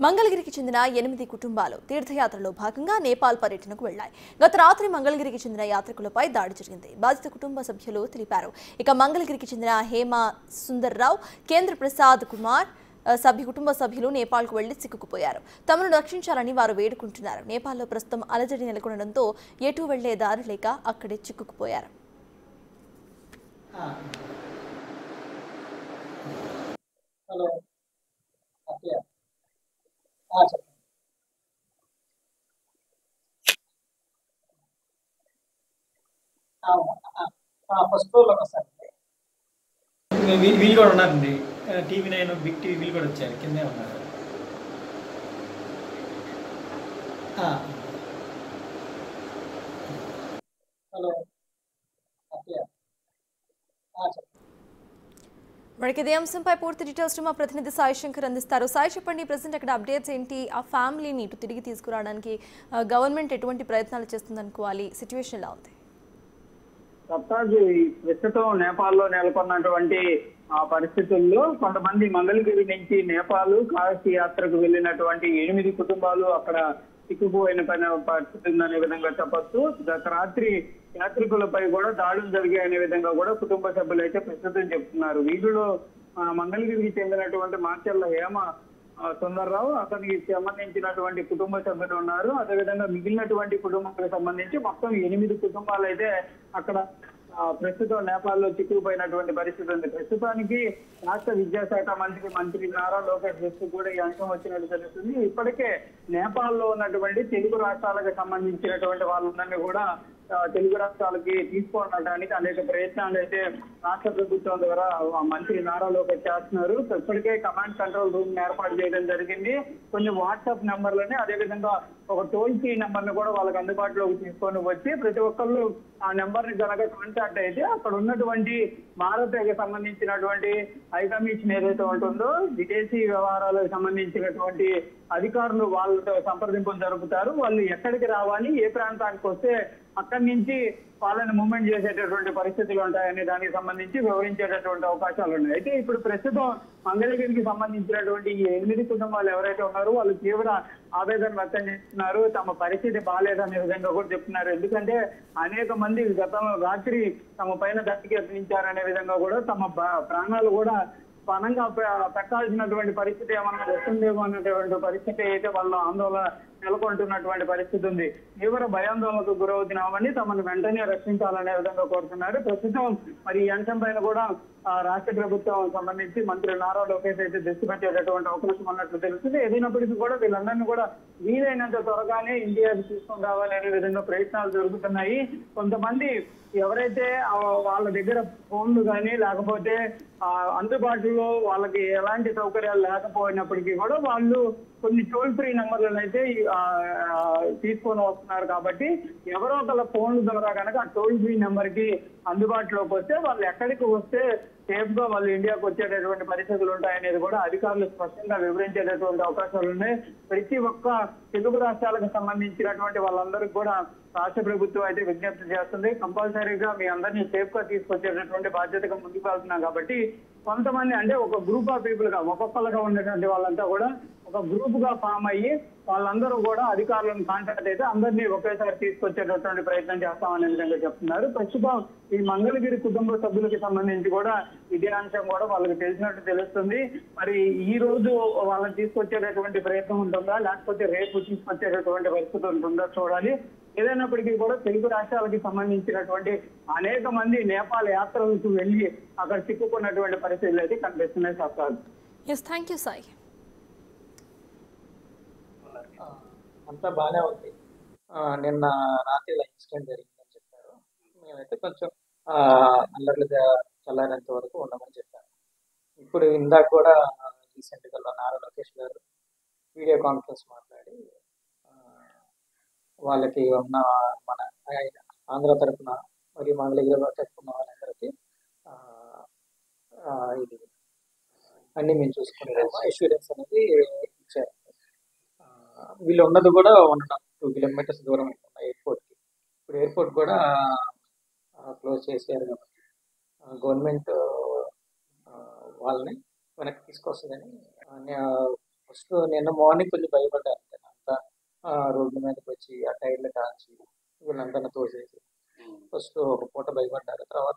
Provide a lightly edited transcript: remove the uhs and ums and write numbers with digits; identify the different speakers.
Speaker 1: మంగళగిరికి చెందిన 8 కుటుంబాలు తీర్థయాత్రలో భాగంగా నేపాల్ పర్యటనకు వెళ్లాయి. గత రాత్రి మంగళగిరికి చెందిన యాత్రికులపై దాడి జరిగింది. బాధిత కుటుంబ సభ్యులు తెలిపారు. ఇక మంగళగిరికి చెందిన హేమ సుందర్రావు, కేంద్ర ప్రసాద్ కుమార్ కుటుంబ సభ్యులు నేపాల్కు వెళ్లి చిక్కుకుపోయారు. తమను రక్షించాలని వారు వేడుకుంటున్నారు. నేపాల్లో ప్రస్తుతం అలజడి నెలకొనడంతో ఎటు వెళ్లే దారి లేక అక్కడే చిక్కుకుపోయారు.
Speaker 2: హలో ఫస్ట్ ఫ్లోర్లో వస్తారండి. వీళ్ళు కూడా ఉన్నారండి. TV9 బిగ్ టీవీ వీళ్ళు కూడా వచ్చారు, కిందే ఉన్నారు. హలో
Speaker 1: మనకి ఇదే అంశంపై పూర్తి డీటెయిల్స్ మా ప్రతినిధి సాయి శంకర్ అందిస్తారు. సాయి, చెప్పండి, ప్రెసెంట్ అక్కడ అప్డేట్స్ ఏంటి? ఆ ఫ్యామిలీని ఇటు తిరిగి తీసుకురావడానికి గవర్నమెంట్ ఎటువంటి ప్రయత్నాలు చేస్తుందనుకోవాలి? సిచ్యువేషన్ ఎలా ఉంది?
Speaker 3: సప్తాజీ, ప్రస్తుతం నేపాల్లో నెలకొన్నటువంటి ఆ పరిస్థితుల్లో కొంతమంది మంగళగిరి నుంచి నేపాల్ కాశీ యాత్రకు వెళ్ళినటువంటి 8 కుటుంబాలు అక్కడ చిక్కుపోయిన పరిస్థితి ఉందనే విధంగా చెప్పొచ్చు. గత రాత్రి యాత్రికులపై కూడా దాడులు జరిగాయనే విధంగా కూడా కుటుంబ సభ్యులు అయితే ప్రస్తుతం చెప్తున్నారు. వీటిలో మంగళగిరికి చెందినటువంటి మార్చెల్ల హేమ సుందర్రావు, అతనికి సంబంధించినటువంటి కుటుంబ సభ్యులు ఉన్నారు. అదేవిధంగా మిగిలినటువంటి కుటుంబాలకు సంబంధించి మొత్తం 8 కుటుంబాలు అయితే అక్కడ ప్రస్తుతం నేపాల్లో చిక్కుకుపోయినటువంటి పరిస్థితి ఉంది. ప్రస్తుతానికి రాష్ట్ర విద్యాశాఖ మంత్రి నారా లోకేష్ దృష్టి కూడా ఈ అంశం వచ్చినట్టు తెలుస్తుంది. ఇప్పటికే నేపాల్లో ఉన్నటువంటి తెలుగు రాష్ట్రాలకు సంబంధించినటువంటి వాళ్ళందరినీ కూడా తెలుగు రాష్ట్రాలకి తీసుకోవడానికి అనేక ప్రయత్నాలు అయితే రాష్ట్ర ప్రభుత్వం ద్వారా మంత్రి నారా లోకేష్ చేస్తున్నారు. ఇప్పటికే కమాండ్ కంట్రోల్ రూమ్ ఏర్పాటు చేయడం జరిగింది. కొన్ని వాట్సాప్ నెంబర్లని, అదేవిధంగా ఒక టోల్ ఫ్రీ నెంబర్ ని కూడా వాళ్ళకి అందుబాటులోకి తీసుకొని వచ్చి ప్రతి ఒక్కళ్ళు ఆ నెంబర్ ని కనుక కాంటాక్ట్ అయితే అక్కడ ఉన్నటువంటి భారత్కి సంబంధించినటువంటి హైకమిషన్ ఏదైతే ఉంటుందో విదేశీ వ్యవహారాలకు సంబంధించినటువంటి అధికారులు వాళ్ళతో సంప్రదింపులు జరుపుతారు. వాళ్ళు ఎక్కడికి రావాలి, ఏ ప్రాంతానికి వస్తే అక్కడి నుంచి వాళ్ళని మూవ్మెంట్ చేసేటటువంటి పరిస్థితులు ఉంటాయనే దానికి సంబంధించి వివరించేటటువంటి అవకాశాలు ఉన్నాయి. అయితే ఇప్పుడు ప్రస్తుతం మంగళగిరికి సంబంధించినటువంటి ఈ 8 కుటుంబాలు ఎవరైతే ఉన్నారో వాళ్ళు తీవ్ర ఆవేదన వ్యక్తం చేస్తున్నారు. తమ పరిస్థితి బాగాలేదనే విధంగా కూడా చెప్తున్నారు. ఎందుకంటే అనేక మంది గతంలో రాత్రి తమ పైన దాడికి యత్నించారనే విధంగా కూడా తమ ప్రాణాలు కూడా పనంగా పెట్టాల్సినటువంటి పరిస్థితి ఏమన్నా వస్తుందేమో అన్నటువంటి పరిస్థితి అయితే వాళ్ళ ఆందోళన నెలకొంటున్నటువంటి పరిస్థితి ఉంది. తీవ్ర భయాందోళనకు గురవుతున్నామని తమను వెంటనే రక్షించాలనే విధంగా కోరుతున్నారు. ప్రస్తుతం మరి ఈ అంశం పైన కూడా రాష్ట్ర ప్రభుత్వం సంబంధించి మంత్రి నారా లోకేష్ అయితే దృష్టి పెట్టేటటువంటి అవకాశం ఉన్నట్లు తెలుస్తుంది. ఏదైనప్పటికీ కూడా వీళ్ళందరినీ కూడా వీలైనంత త్వరగానే ఇండియాకి తీసుకొని రావాలనే విధంగా ప్రయత్నాలు జరుగుతున్నాయి. కొంతమంది ఎవరైతే వాళ్ళ దగ్గర ఫోన్లు కానీ లేకపోతే అందుబాటులో వాళ్ళకి ఎలాంటి సౌకర్యాలు లేకపోయినప్పటికీ కూడా వాళ్ళు కొన్ని టోల్ ఫ్రీ నెంబర్లను అయితే తీసుకొని వస్తున్నారు. కాబట్టి ఎవరో ఒకళ్ళ ఫోన్ల ద్వారా కనుక ఆ టోల్ ఫ్రీ నెంబర్ కి అందుబాటులోకి వస్తే వాళ్ళు ఎక్కడికి వస్తే సేఫ్ గా వాళ్ళు ఇండియాకు వచ్చేటటువంటి పరిస్థితులు ఉంటాయనేది కూడా అధికారులు స్పష్టంగా వివరించేటటువంటి అవకాశాలు ఉన్నాయి. ప్రతి ఒక్క తెలుగు రాష్ట్రాలకు సంబంధించినటువంటి వాళ్ళందరికీ కూడా రాష్ట్ర ప్రభుత్వం అయితే విజ్ఞప్తి చేస్తుంది. కంపల్సరీగా మీ అందరినీ సేఫ్ గా తీసుకొచ్చేటటువంటి బాధ్యతగా ముందుకు వెళ్తున్నాం. కాబట్టి కొంతమంది అంటే ఒక గ్రూప్ ఆఫ్ పీపుల్ గా ఒక్కొక్కరుగా ఉన్నటువంటి వాళ్ళంతా కూడా ఒక గ్రూప్ గా ఫామ్ అయ్యి వాళ్ళందరూ కూడా అధికారులను కాంటాక్ట్ అయితే అందరినీ ఒకేసారి తీసుకొచ్చేటటువంటి ప్రయత్నం చేస్తామనే విధంగా చెప్తున్నారు. ప్రస్తుతం ఈ మంగళగిరి కుటుంబ సభ్యులకి సంబంధించి కూడా ఇదే అంశం కూడా వాళ్ళకి తెలిసినట్టు తెలుస్తుంది. మరి ఈ రోజు వాళ్ళని తీసుకొచ్చేటటువంటి ప్రయత్నం ఉంటుందా, లేకపోతే రేపు తీసుకొచ్చేటటువంటి పరిస్థితి ఉంటుందా చూడాలి. ఏదైనప్పటికీ కూడా తెలుగు రాష్ట్రాలకి సంబంధించినటువంటి అనేక మంది నేపాల్ యాత్రలకు వెళ్లి అక్కడ చిక్కుకున్నటువంటి పరిస్థితులు అయితే కనిపిస్తున్నాయి. సప్తాజ్,
Speaker 1: థ్యాంక్ యూ సాయి.
Speaker 2: అంతా బాగానే ఉంది. నిన్న రాత్రి ఇన్సిడెంట్ జరిగిందని చెప్పారు. మేమైతే కొంచెం అల్లర్లు చల్లారేంత వరకు ఉండమని చెప్పారు. ఇప్పుడు ఇందాక కూడా రీసెంట్గా నారా లోకేష్ గారు వీడియో కాన్ఫరెన్స్ మాట్లాడి వాళ్ళకి ఉన్న మన ఆంధ్ర తరఫున మరియు మంగళగిరి తరఫున వాళ్ళందరికీ ఇది అన్ని మేము చూసుకునేదేమో ఇన్సూరెన్స్ అనేది ఇచ్చారు. వీళ్ళు ఉన్నది కూడా 1.2 కిలోమీటర్స్ దూరం ఉంటుంది ఎయిర్పోర్ట్కి. ఇప్పుడు ఎయిర్పోర్ట్ కూడా క్లోజ్ చేశారు కాబట్టి గవర్నమెంట్ వాళ్ళని వెనక్కి తీసుకొస్తుందని ఫస్ట్ నిన్న మార్నింగ్ కొంచెం భయపడ్డారు అంతా రోడ్డు మీదకి వచ్చి ఆ టైర్లు కాల్చి వీళ్ళందరినీ తోసేసి ఫస్ట్ ఒక పూట భయపడ్డారు. తర్వాత